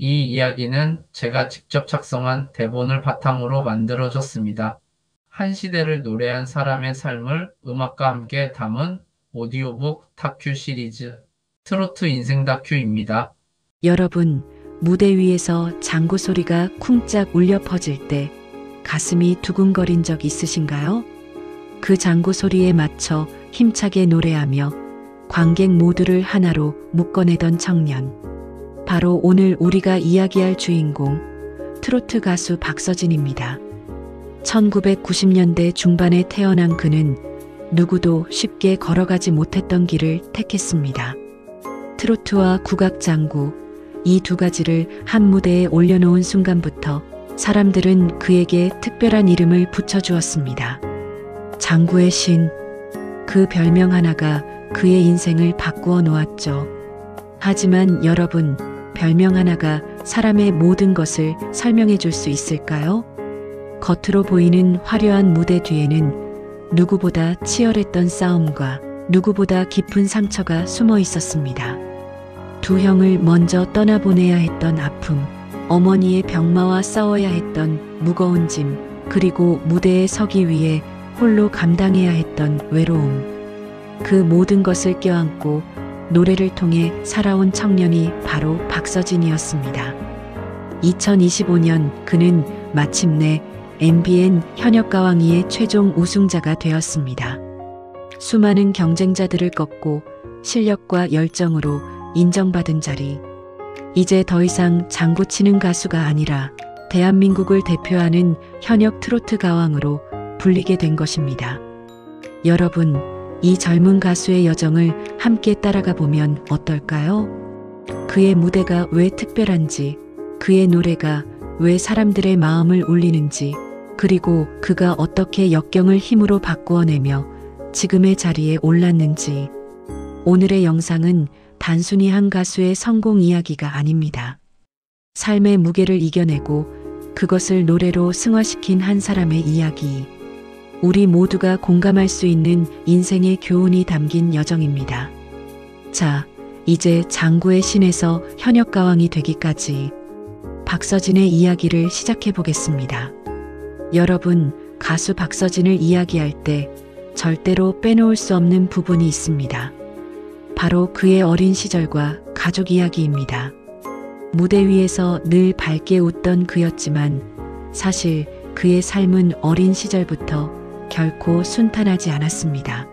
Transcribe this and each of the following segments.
이 이야기는 제가 직접 작성한 대본을 바탕으로 만들어졌습니다. 한 시대를 노래한 사람의 삶을 음악과 함께 담은 오디오북 다큐 시리즈 트로트 인생 다큐입니다. 여러분, 무대 위에서 장구 소리가 쿵짝 울려 퍼질 때 가슴이 두근거린 적 있으신가요? 그 장구 소리에 맞춰 힘차게 노래하며 관객 모두를 하나로 묶어내던 청년. 바로 오늘 우리가 이야기할 주인공, 트로트 가수 박서진입니다. 1990년대 중반에 태어난 그는 누구도 쉽게 걸어가지 못했던 길을 택했습니다. 트로트와 국악장구, 이 두 가지를 한 무대에 올려놓은 순간부터 사람들은 그에게 특별한 이름을 붙여주었습니다. 장구의 신, 그 별명 하나가 그의 인생을 바꾸어 놓았죠. 하지만 여러분, 별명 하나가 사람의 모든 것을 설명해 줄 수 있을까요? 겉으로 보이는 화려한 무대 뒤에는 누구보다 치열했던 싸움과 누구보다 깊은 상처가 숨어 있었습니다. 두 형을 먼저 떠나보내야 했던 아픔, 어머니의 병마와 싸워야 했던 무거운 짐, 그리고 무대에 서기 위해 홀로 감당해야 했던 외로움. 그 모든 것을 껴안고 노래를 통해 살아온 청년이 바로 박서진이었습니다. 2025년 그는 마침내 MBN 현역가왕위의 최종 우승자가 되었습니다. 수많은 경쟁자들을 꺾고 실력과 열정으로 인정받은 자리. 이제 더 이상 장구 치는 가수가 아니라 대한민국을 대표하는 현역 트로트 가왕으로 불리게 된 것입니다. 여러분, 이 젊은 가수의 여정을 함께 따라가 보면 어떨까요? 그의 무대가 왜 특별한지, 그의 노래가 왜 사람들의 마음을 울리는지, 그리고 그가 어떻게 역경을 힘으로 바꾸어내며 지금의 자리에 올랐는지. 오늘의 영상은 단순히 한 가수의 성공 이야기가 아닙니다. 삶의 무게를 이겨내고 그것을 노래로 승화시킨 한 사람의 이야기. 우리 모두가 공감할 수 있는 인생의 교훈이 담긴 여정입니다. 자, 이제 장구의 신에서 현역가왕이 되기까지 박서진의 이야기를 시작해 보겠습니다. 여러분, 가수 박서진을 이야기할 때 절대로 빼놓을 수 없는 부분이 있습니다. 바로 그의 어린 시절과 가족 이야기입니다. 무대 위에서 늘 밝게 웃던 그였지만 사실 그의 삶은 어린 시절부터 결코 순탄하지 않았습니다.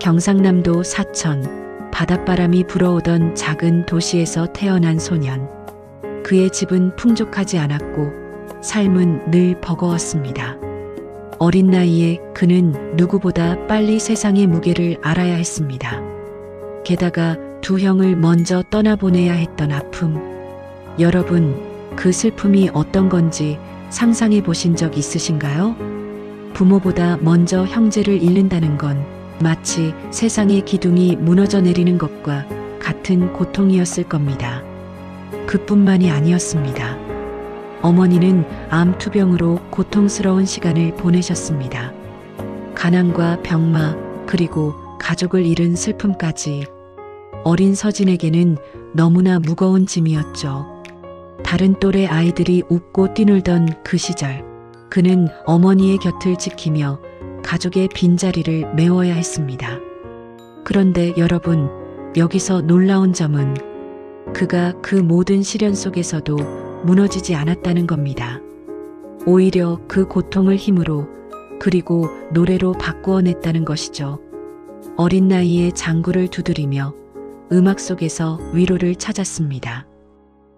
경상남도 사천, 바닷바람이 불어오던 작은 도시에서 태어난 소년. 그의 집은 풍족하지 않았고 삶은 늘 버거웠습니다. 어린 나이에 그는 누구보다 빨리 세상의 무게를 알아야 했습니다. 게다가 두 형을 먼저 떠나보내야 했던 아픔. 여러분, 그 슬픔이 어떤 건지 상상해 보신 적 있으신가요? 부모보다 먼저 형제를 잃는다는 건 마치 세상의 기둥이 무너져 내리는 것과 같은 고통이었을 겁니다. 그뿐만이 아니었습니다. 어머니는 암투병으로 고통스러운 시간을 보내셨습니다. 가난과 병마, 그리고 가족을 잃은 슬픔까지 어린 서진에게는 너무나 무거운 짐이었죠. 다른 또래 아이들이 웃고 뛰놀던 그 시절, 그는 어머니의 곁을 지키며 가족의 빈자리를 메워야 했습니다. 그런데 여러분, 여기서 놀라운 점은 그가 그 모든 시련 속에서도 무너지지 않았다는 겁니다. 오히려 그 고통을 힘으로, 그리고 노래로 바꾸어냈다는 것이죠. 어린 나이에 장구를 두드리며 음악 속에서 위로를 찾았습니다.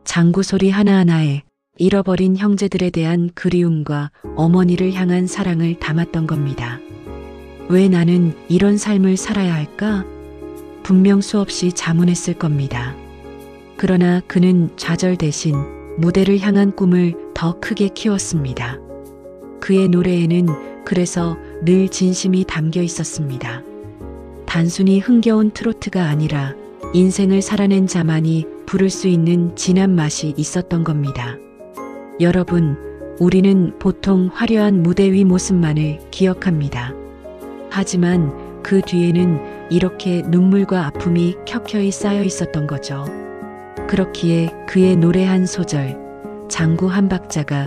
장구 소리 하나하나에 잃어버린 형제들에 대한 그리움과 어머니를 향한 사랑을 담았던 겁니다. 왜 나는 이런 삶을 살아야 할까? 분명 수없이 자문했을 겁니다. 그러나 그는 좌절 대신 무대를 향한 꿈을 더 크게 키웠습니다. 그의 노래에는 그래서 늘 진심이 담겨 있었습니다. 단순히 흥겨운 트로트가 아니라 인생을 살아낸 자만이 부를 수 있는 진한 맛이 있었던 겁니다. 여러분, 우리는 보통 화려한 무대 위 모습만을 기억합니다. 하지만 그 뒤에는 이렇게 눈물과 아픔이 켜켜이 쌓여 있었던 거죠. 그렇기에 그의 노래 한 소절, 장구 한 박자가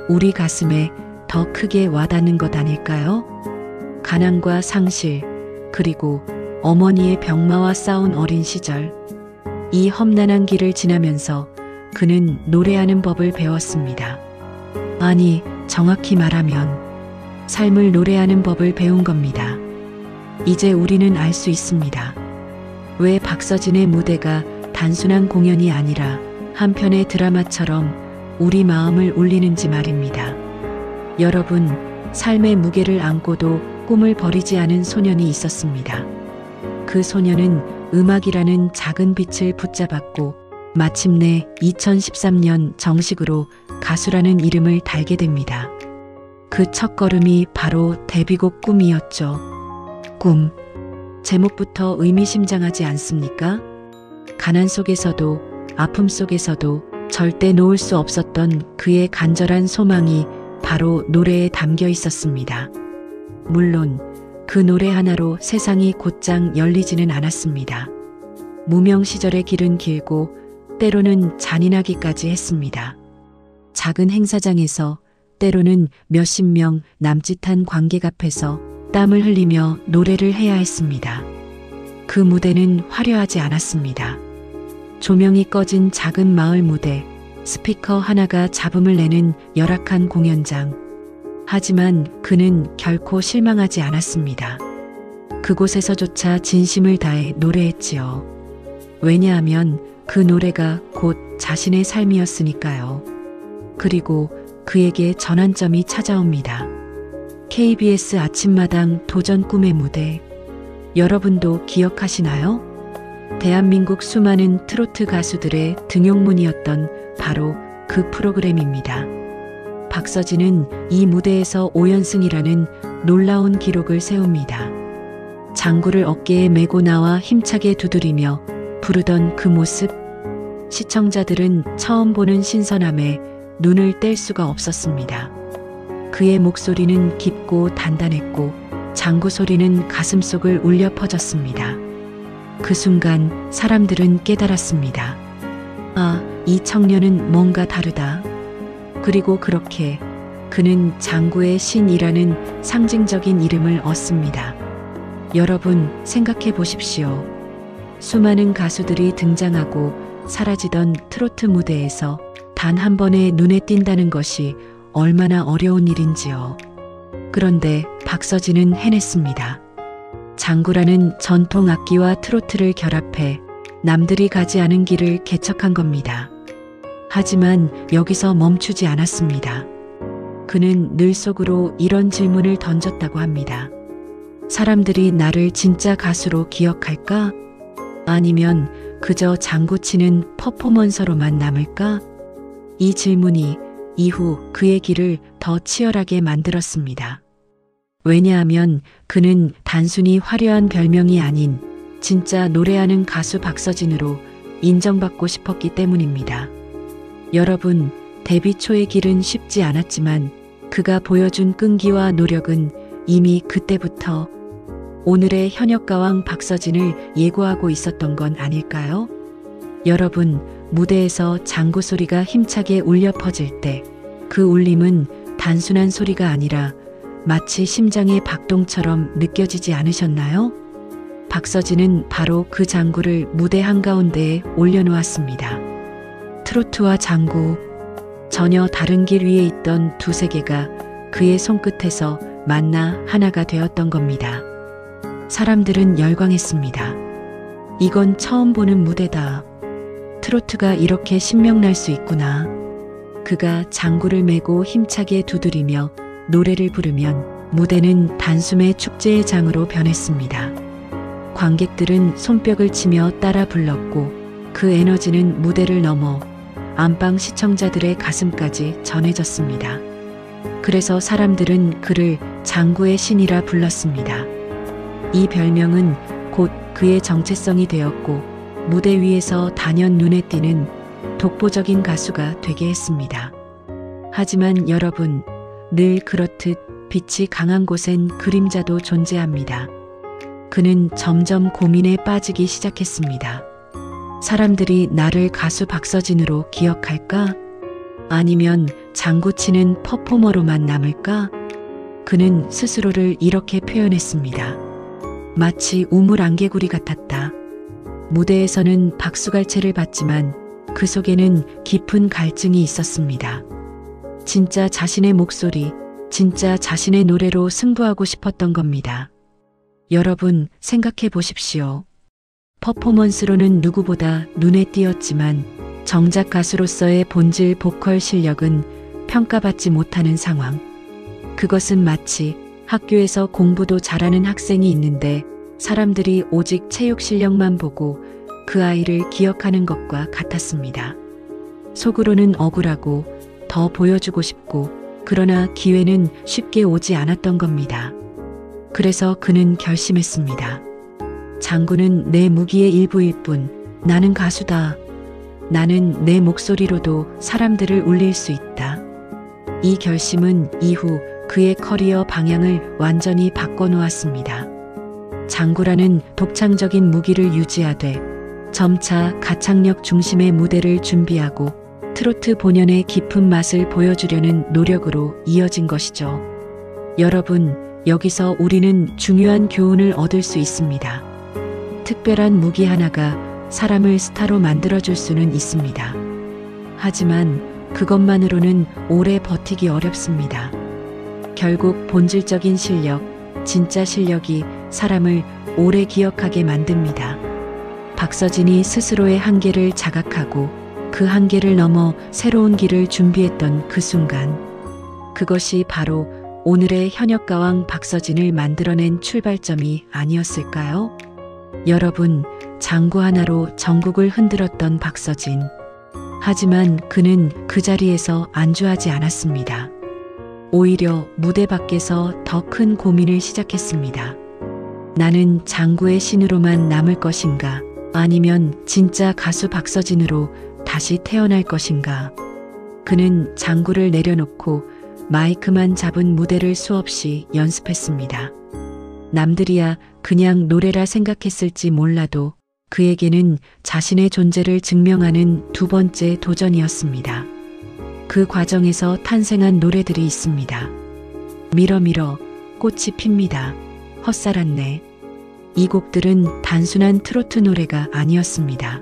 우리 가슴에 더 크게 와닿는 것 아닐까요? 가난과 상실, 그리고 어머니의 병마와 싸운 어린 시절, 이 험난한 길을 지나면서 그는 노래하는 법을 배웠습니다. 아니, 정확히 말하면 삶을 노래하는 법을 배운 겁니다. 이제 우리는 알 수 있습니다. 왜 박서진의 무대가 단순한 공연이 아니라 한편의 드라마처럼 우리 마음을 울리는지 말입니다. 여러분, 삶의 무게를 안고도 꿈을 버리지 않은 소년이 있었습니다. 그 소년은 음악이라는 작은 빛을 붙잡았고 마침내 2013년 정식으로 가수라는 이름을 달게 됩니다. 그 첫걸음이 바로 데뷔곡 꿈이었죠. 꿈. 제목부터 의미심장하지 않습니까? 가난 속에서도 아픔 속에서도 절대 놓을 수 없었던 그의 간절한 소망이 바로 노래에 담겨 있었습니다. 물론 그 노래 하나로 세상이 곧장 열리지는 않았습니다. 무명 시절의 길은 길고 때로는 잔인하기까지 했습니다. 작은 행사장에서 때로는 몇십 명 남짓한 관객 앞에서 땀을 흘리며 노래를 해야 했습니다. 그 무대는 화려하지 않았습니다. 조명이 꺼진 작은 마을 무대, 스피커 하나가 잡음을 내는 열악한 공연장. 하지만 그는 결코 실망하지 않았습니다. 그곳에서조차 진심을 다해 노래했지요. 왜냐하면 그 노래가 곧 자신의 삶이었으니까요. 그리고 그에게 전환점이 찾아옵니다. KBS 아침마당 도전 꿈의 무대. 여러분도 기억하시나요? 대한민국 수많은 트로트 가수들의 등용문이었던 바로 그 프로그램입니다. 박서진은 이 무대에서 5연승이라는 놀라운 기록을 세웁니다. 장구를 어깨에 메고 나와 힘차게 두드리며 부르던 그 모습, 시청자들은 처음 보는 신선함에 눈을 뗄 수가 없었습니다. 그의 목소리는 깊고 단단했고 장구 소리는 가슴속을 울려 퍼졌습니다. 그 순간 사람들은 깨달았습니다. 아, 이 청년은 뭔가 다르다. 그리고 그렇게 그는 장구의 신이라는 상징적인 이름을 얻습니다. 여러분, 생각해 보십시오. 수많은 가수들이 등장하고 사라지던 트로트 무대에서 단 한 번에 눈에 띈다는 것이 얼마나 어려운 일인지요. 그런데 박서진은 해냈습니다. 장구라는 전통 악기와 트로트를 결합해 남들이 가지 않은 길을 개척한 겁니다. 하지만 여기서 멈추지 않았습니다. 그는 늘 속으로 이런 질문을 던졌다고 합니다. 사람들이 나를 진짜 가수로 기억할까? 아니면 그저 장구치는 퍼포먼서로만 남을까? 이 질문이 이후 그의 길을 더 치열하게 만들었습니다. 왜냐하면 그는 단순히 화려한 별명이 아닌 진짜 노래하는 가수 박서진으로 인정받고 싶었기 때문입니다. 여러분, 데뷔 초의 길은 쉽지 않았지만 그가 보여준 끈기와 노력은 이미 그때부터 오늘의 현역가왕 박서진을 예고하고 있었던 건 아닐까요? 여러분, 무대에서 장구 소리가 힘차게 울려 퍼질 때 그 울림은 단순한 소리가 아니라 마치 심장의 박동처럼 느껴지지 않으셨나요? 박서진은 바로 그 장구를 무대 한가운데에 올려놓았습니다. 트로트와 장구, 전혀 다른 길 위에 있던 두 세계가 그의 손끝에서 만나 하나가 되었던 겁니다. 사람들은 열광했습니다. 이건 처음 보는 무대다. 트로트가 이렇게 신명날 수 있구나. 그가 장구를 메고 힘차게 두드리며 노래를 부르면 무대는 단숨에 축제의 장으로 변했습니다. 관객들은 손뼉을 치며 따라 불렀고 그 에너지는 무대를 넘어 안방 시청자들의 가슴까지 전해졌습니다. 그래서 사람들은 그를 장구의 신이라 불렀습니다. 이 별명은 곧 그의 정체성이 되었고 무대 위에서 단연 눈에 띄는 독보적인 가수가 되게 했습니다. 하지만 여러분, 늘 그렇듯 빛이 강한 곳엔 그림자도 존재합니다. 그는 점점 고민에 빠지기 시작했습니다. 사람들이 나를 가수 박서진으로 기억할까? 아니면 장구치는 퍼포머로만 남을까? 그는 스스로를 이렇게 표현했습니다. 마치 우물 안개구리 같았다. 무대에서는 박수갈채를 받지만 그 속에는 깊은 갈증이 있었습니다. 진짜 자신의 목소리, 진짜 자신의 노래로 승부하고 싶었던 겁니다. 여러분 생각해 보십시오. 퍼포먼스로는 누구보다 눈에 띄었지만 정작 가수로서의 본질 보컬 실력은 평가받지 못하는 상황. 그것은 마치 학교에서 공부도 잘하는 학생이 있는데 사람들이 오직 체육 실력만 보고 그 아이를 기억하는 것과 같았습니다. 속으로는 억울하고 더 보여주고 싶고 그러나 기회는 쉽게 오지 않았던 겁니다. 그래서 그는 결심했습니다. 장구는 내 무기의 일부일 뿐 나는 가수다. 나는 내 목소리로도 사람들을 울릴 수 있다. 이 결심은 이후 그의 커리어 방향을 완전히 바꿔놓았습니다. 장구라는 독창적인 무기를 유지하되 점차 가창력 중심의 무대를 준비하고 트로트 본연의 깊은 맛을 보여주려는 노력으로 이어진 것이죠. 여러분, 여기서 우리는 중요한 교훈을 얻을 수 있습니다. 특별한 무기 하나가 사람을 스타로 만들어줄 수는 있습니다. 하지만 그것만으로는 오래 버티기 어렵습니다. 결국 본질적인 실력, 진짜 실력이 사람을 오래 기억하게 만듭니다. 박서진이 스스로의 한계를 자각하고 그 한계를 넘어 새로운 길을 준비했던 그 순간, 그것이 바로 오늘의 현역가왕 박서진을 만들어낸 출발점이 아니었을까요? 여러분, 장구 하나로 전국을 흔들었던 박서진. 하지만 그는 그 자리에서 안주하지 않았습니다. 오히려 무대 밖에서 더 큰 고민을 시작했습니다. 나는 장구의 신으로만 남을 것인가? 아니면 진짜 가수 박서진으로 다시 태어날 것인가? 그는 장구를 내려놓고 마이크만 잡은 무대를 수없이 연습했습니다. 남들이야 그냥 노래라 생각했을지 몰라도 그에게는 자신의 존재를 증명하는 두 번째 도전이었습니다. 그 과정에서 탄생한 노래들이 있습니다. 밀어밀어, 꽃이 핍니다, 헛살았네. 이 곡들은 단순한 트로트 노래가 아니었습니다.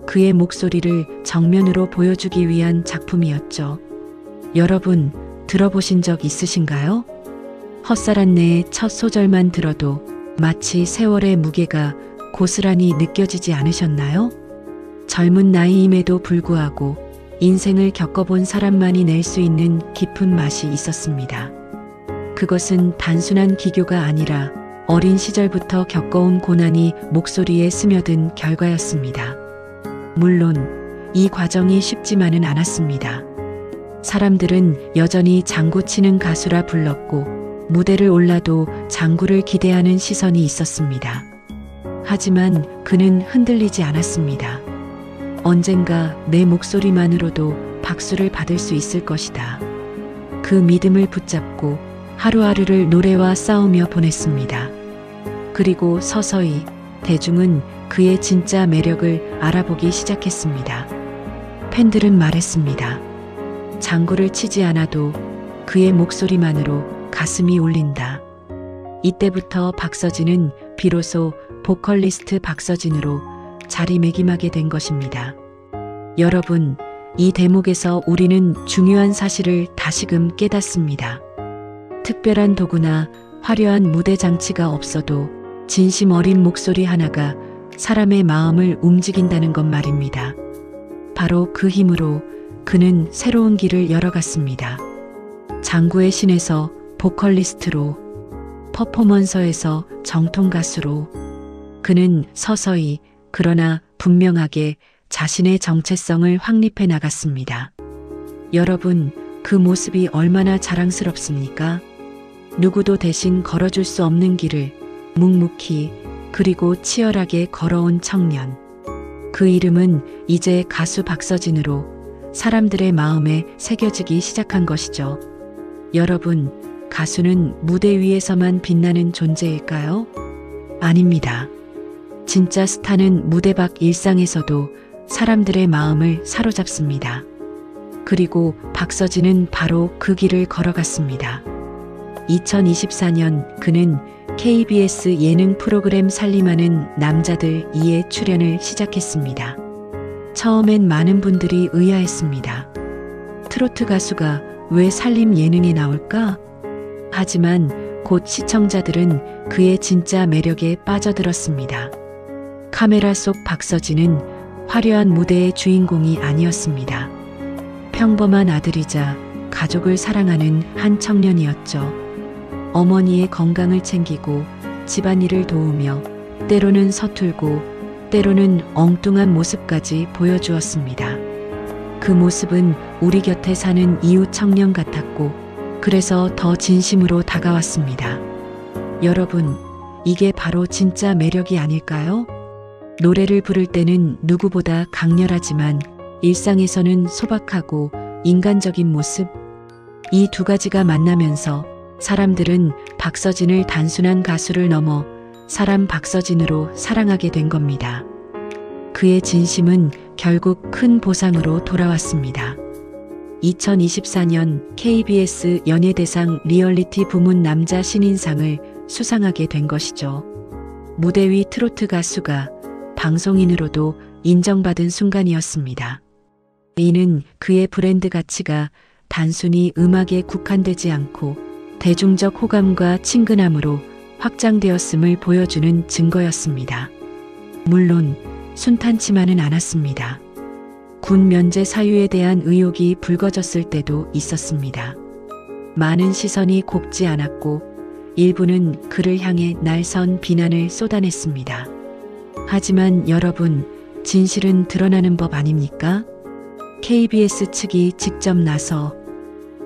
그의 목소리를 정면으로 보여주기 위한 작품이었죠. 여러분, 들어보신 적 있으신가요? 헛살았네의 첫 소절만 들어도 마치 세월의 무게가 고스란히 느껴지지 않으셨나요? 젊은 나이임에도 불구하고 인생을 겪어본 사람만이 낼 수 있는 깊은 맛이 있었습니다. 그것은 단순한 기교가 아니라 어린 시절부터 겪어온 고난이 목소리에 스며든 결과였습니다. 물론 이 과정이 쉽지만은 않았습니다. 사람들은 여전히 장구 치는 가수라 불렀고 무대를 올라도 장구를 기대하는 시선이 있었습니다. 하지만 그는 흔들리지 않았습니다. 언젠가 내 목소리만으로도 박수를 받을 수 있을 것이다. 그 믿음을 붙잡고 하루하루를 노래와 싸우며 보냈습니다. 그리고 서서히 대중은 그의 진짜 매력을 알아보기 시작했습니다. 팬들은 말했습니다. 장구를 치지 않아도 그의 목소리만으로 가슴이 울린다. 이때부터 박서진은 비로소 보컬리스트 박서진으로 자리매김하게 된 것입니다. 여러분, 이 대목에서 우리는 중요한 사실을 다시금 깨닫습니다. 특별한 도구나 화려한 무대 장치가 없어도 진심 어린 목소리 하나가 사람의 마음을 움직인다는 것 말입니다. 바로 그 힘으로 그는 새로운 길을 열어갔습니다. 장구의 신에서 보컬리스트로, 퍼포먼서에서 정통 가수로 그는 서서히 그러나 분명하게 자신의 정체성을 확립해 나갔습니다. 여러분, 그 모습이 얼마나 자랑스럽습니까? 누구도 대신 걸어줄 수 없는 길을 묵묵히 그리고 치열하게 걸어온 청년. 그 이름은 이제 가수 박서진으로 사람들의 마음에 새겨지기 시작한 것이죠. 여러분, 가수는 무대 위에서만 빛나는 존재일까요? 아닙니다. 진짜 스타는 무대 밖 일상에서도 사람들의 마음을 사로잡습니다. 그리고 박서진은 바로 그 길을 걸어갔습니다. 2024년 그는 KBS 예능 프로그램 살림하는 남자들 2에 출연을 시작했습니다. 처음엔 많은 분들이 의아했습니다. 트로트 가수가 왜 살림 예능에 나올까? 하지만 곧 시청자들은 그의 진짜 매력에 빠져들었습니다. 카메라 속 박서진은 화려한 무대의 주인공이 아니었습니다. 평범한 아들이자 가족을 사랑하는 한 청년이었죠. 어머니의 건강을 챙기고 집안일을 도우며 때로는 서툴고 때로는 엉뚱한 모습까지 보여주었습니다. 그 모습은 우리 곁에 사는 이웃 청년 같았고 그래서 더 진심으로 다가왔습니다. 여러분, 이게 바로 진짜 매력이 아닐까요? 노래를 부를 때는 누구보다 강렬하지만 일상에서는 소박하고 인간적인 모습, 이 두 가지가 만나면서 사람들은 박서진을 단순한 가수를 넘어 사람 박서진으로 사랑하게 된 겁니다. 그의 진심은 결국 큰 보상으로 돌아왔습니다. 2024년 KBS 연예대상 리얼리티 부문 남자 신인상을 수상하게 된 것이죠. 무대 위 트로트 가수가 방송인으로도 인정받은 순간이었습니다. 이는 그의 브랜드 가치가 단순히 음악에 국한되지 않고 대중적 호감과 친근함으로 확장되었음을 보여주는 증거였습니다. 물론 순탄치만은 않았습니다. 군 면제 사유에 대한 의혹이 불거졌을 때도 있었습니다. 많은 시선이 곱지 않았고 일부는 그를 향해 날선 비난을 쏟아냈습니다. 하지만 여러분, 진실은 드러나는 법 아닙니까? KBS 측이 직접 나서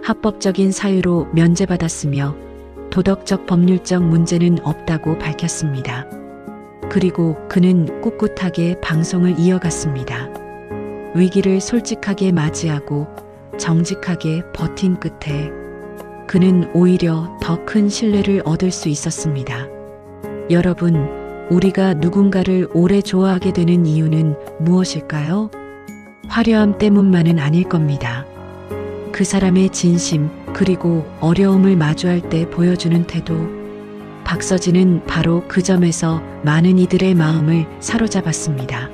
합법적인 사유로 면제받았으며 도덕적 법률적 문제는 없다고 밝혔습니다. 그리고 그는 꿋꿋하게 방송을 이어갔습니다. 위기를 솔직하게 맞이하고 정직하게 버틴 끝에 그는 오히려 더 큰 신뢰를 얻을 수 있었습니다. 여러분, 우리가 누군가를 오래 좋아하게 되는 이유는 무엇일까요? 화려함 때문만은 아닐 겁니다. 그 사람의 진심, 그리고 어려움을 마주할 때 보여주는 태도. 박서진은 바로 그 점에서 많은 이들의 마음을 사로잡았습니다.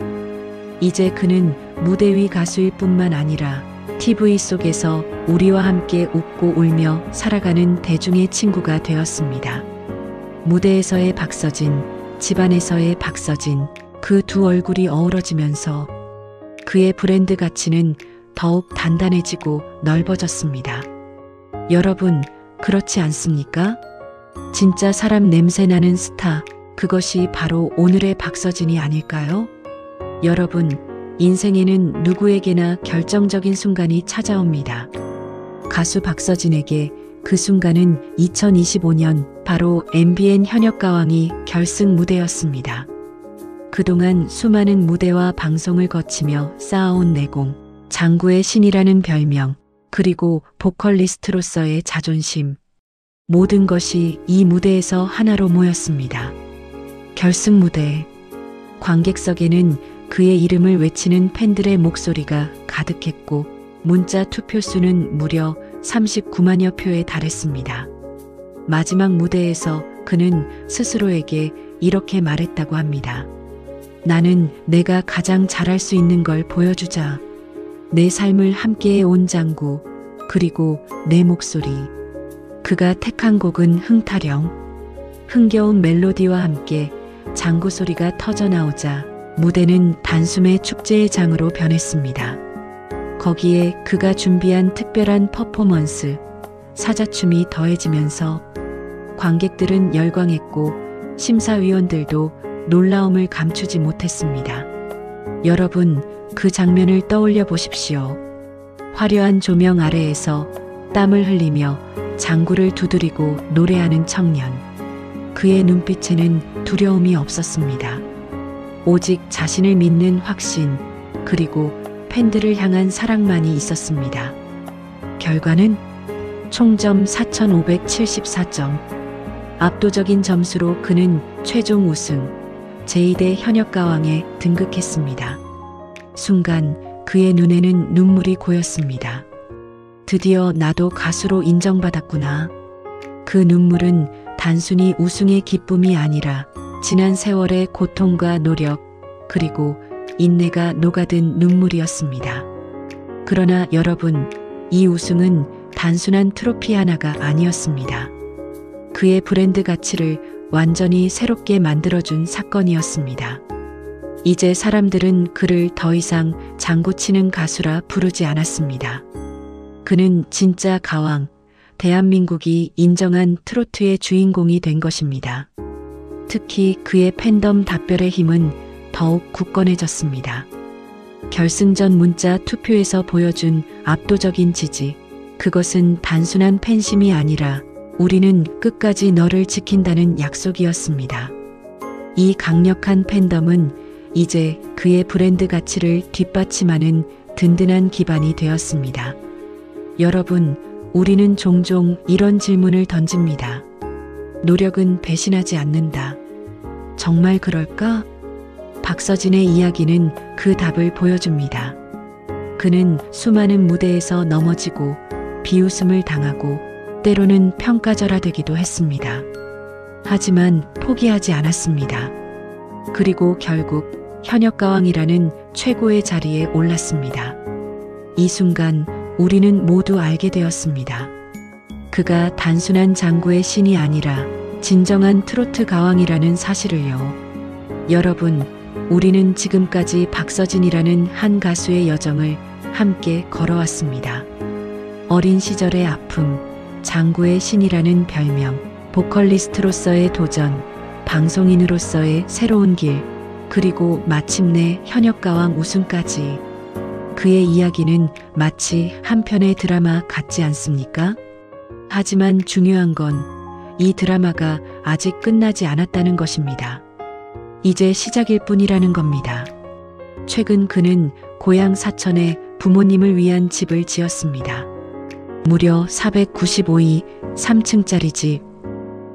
이제 그는 무대 위 가수일 뿐만 아니라 TV 속에서 우리와 함께 웃고 울며 살아가는 대중의 친구가 되었습니다. 무대에서의 박서진, 집안에서의 박서진, 그 두 얼굴이 어우러지면서 그의 브랜드 가치는 더욱 단단해지고 넓어졌습니다. 여러분, 그렇지 않습니까? 진짜 사람 냄새 나는 스타, 그것이 바로 오늘의 박서진이 아닐까요? 여러분, 인생에는 누구에게나 결정적인 순간이 찾아옵니다. 가수 박서진에게 그 순간은 2025년 바로 MBN 현역가왕이 결승 무대였습니다. 그동안 수많은 무대와 방송을 거치며 쌓아온 내공, 장구의 신이라는 별명, 그리고 보컬리스트로서의 자존심, 모든 것이 이 무대에서 하나로 모였습니다. 결승 무대. 관객석에는 그의 이름을 외치는 팬들의 목소리가 가득했고 문자 투표 수는 무려 39만여 표에 달했습니다. 마지막 무대에서 그는 스스로에게 이렇게 말했다고 합니다. 나는 내가 가장 잘할 수 있는 걸 보여주자. 내 삶을 함께해 온 장구, 그리고 내 목소리. 그가 택한 곡은 흥타령. 흥겨운 멜로디와 함께 장구 소리가 터져나오자 무대는 단숨에 축제의 장으로 변했습니다. 거기에 그가 준비한 특별한 퍼포먼스, 사자춤이 더해지면서 관객들은 열광했고 심사위원들도 놀라움을 감추지 못했습니다. 여러분, 그 장면을 떠올려 보십시오. 화려한 조명 아래에서 땀을 흘리며 장구를 두드리고 노래하는 청년. 그의 눈빛에는 두려움이 없었습니다. 오직 자신을 믿는 확신, 그리고 팬들을 향한 사랑만이 있었습니다. 결과는 총점 4,574점. 압도적인 점수로 그는 최종 우승, 제2대 현역가왕에 등극했습니다. 순간 그의 눈에는 눈물이 고였습니다. 드디어 나도 가수로 인정받았구나. 그 눈물은 단순히 우승의 기쁨이 아니라 지난 세월의 고통과 노력, 그리고 인내가 녹아든 눈물이었습니다. 그러나 여러분, 이 우승은 단순한 트로피 하나가 아니었습니다. 그의 브랜드 가치를 완전히 새롭게 만들어준 사건이었습니다. 이제 사람들은 그를 더 이상 장구치는 가수라 부르지 않았습니다. 그는 진짜 가왕, 대한민국이 인정한 트로트의 주인공이 된 것입니다. 특히 그의 팬덤 답변의 힘은 더욱 굳건해졌습니다. 결승전 문자 투표에서 보여준 압도적인 지지, 그것은 단순한 팬심이 아니라 우리는 끝까지 너를 지킨다는 약속이었습니다. 이 강력한 팬덤은 이제 그의 브랜드 가치를 뒷받침하는 든든한 기반이 되었습니다. 여러분, 우리는 종종 이런 질문을 던집니다. 노력은 배신하지 않는다. 정말 그럴까? 박서진의 이야기는 그 답을 보여줍니다. 그는 수많은 무대에서 넘어지고 비웃음을 당하고 때로는 평가절하되기도 했습니다. 하지만 포기하지 않았습니다. 그리고 결국 현역가왕이라는 최고의 자리에 올랐습니다. 이 순간 우리는 모두 알게 되었습니다. 그가 단순한 장구의 신이 아니라 진정한 트로트 가왕이라는 사실을요. 여러분, 우리는 지금까지 박서진이라는 한 가수의 여정을 함께 걸어왔습니다. 어린 시절의 아픔, 장구의 신이라는 별명, 보컬리스트로서의 도전, 방송인으로서의 새로운 길, 그리고 마침내 현역가왕 우승까지. 그의 이야기는 마치 한 편의 드라마 같지 않습니까? 하지만 중요한 건 이 드라마가 아직 끝나지 않았다는 것입니다. 이제 시작일 뿐이라는 겁니다. 최근 그는 고향 사천에 부모님을 위한 집을 지었습니다. 무려 495위 3층짜리 집.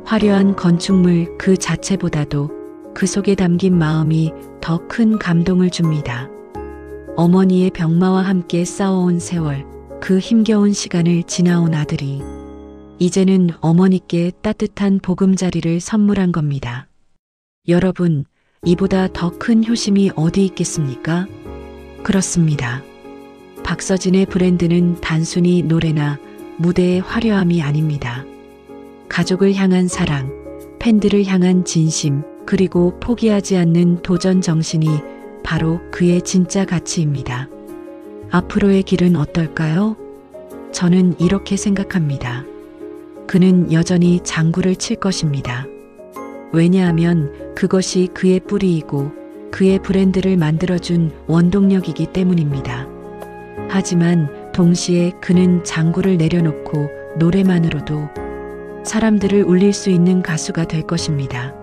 화려한 건축물 그 자체보다도 그 속에 담긴 마음이 더 큰 감동을 줍니다. 어머니의 병마와 함께 싸워온 세월, 그 힘겨운 시간을 지나온 아들이 이제는 어머니께 따뜻한 보금자리를 선물한 겁니다. 여러분, 이보다 더 큰 효심이 어디 있겠습니까? 그렇습니다. 박서진의 브랜드는 단순히 노래나 무대의 화려함이 아닙니다. 가족을 향한 사랑, 팬들을 향한 진심, 그리고 포기하지 않는 도전 정신이 바로 그의 진짜 가치입니다. 앞으로의 길은 어떨까요? 저는 이렇게 생각합니다. 그는 여전히 장구를 칠 것입니다. 왜냐하면 그것이 그의 뿌리이고 그의 브랜드를 만들어준 원동력이기 때문입니다. 하지만 동시에 그는 장구를 내려놓고 노래만으로도 사람들을 울릴 수 있는 가수가 될 것입니다.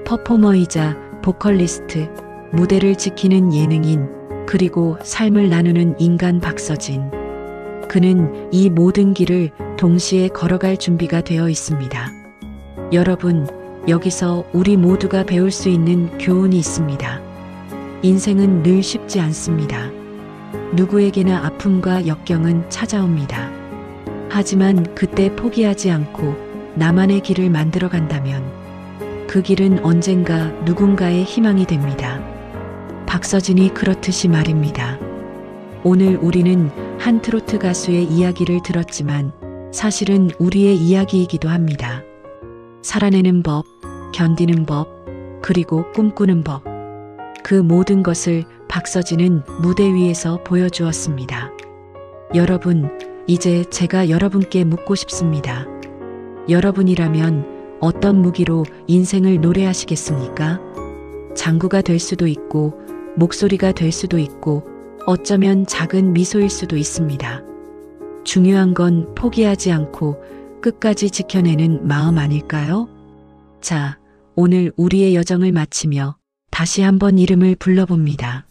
퍼포머이자 보컬리스트, 무대를 지키는 예능인, 그리고 삶을 나누는 인간 박서진. 그는 이 모든 길을 동시에 걸어갈 준비가 되어 있습니다. 여러분, 여기서 우리 모두가 배울 수 있는 교훈이 있습니다. 인생은 늘 쉽지 않습니다. 누구에게나 아픔과 역경은 찾아옵니다. 하지만 그때 포기하지 않고 나만의 길을 만들어 간다면 그 길은 언젠가 누군가의 희망이 됩니다. 박서진이 그렇듯이 말입니다. 오늘 우리는 한 트로트 가수의 이야기를 들었지만 사실은 우리의 이야기이기도 합니다. 살아내는 법, 견디는 법, 그리고 꿈꾸는 법. 그 모든 것을 박서진은 무대 위에서 보여주었습니다. 여러분, 이제 제가 여러분께 묻고 싶습니다. 여러분이라면 어떤 무기로 인생을 노래하시겠습니까? 장구가 될 수도 있고, 목소리가 될 수도 있고, 어쩌면 작은 미소일 수도 있습니다. 중요한 건 포기하지 않고 끝까지 지켜내는 마음 아닐까요? 자, 오늘 우리의 여정을 마치며 다시 한번 이름을 불러봅니다.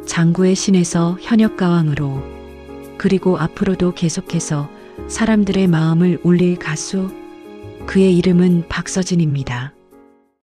장구의 신에서 현역가왕으로, 그리고 앞으로도 계속해서 사람들의 마음을 울릴 가수, 그의 이름은 박서진입니다.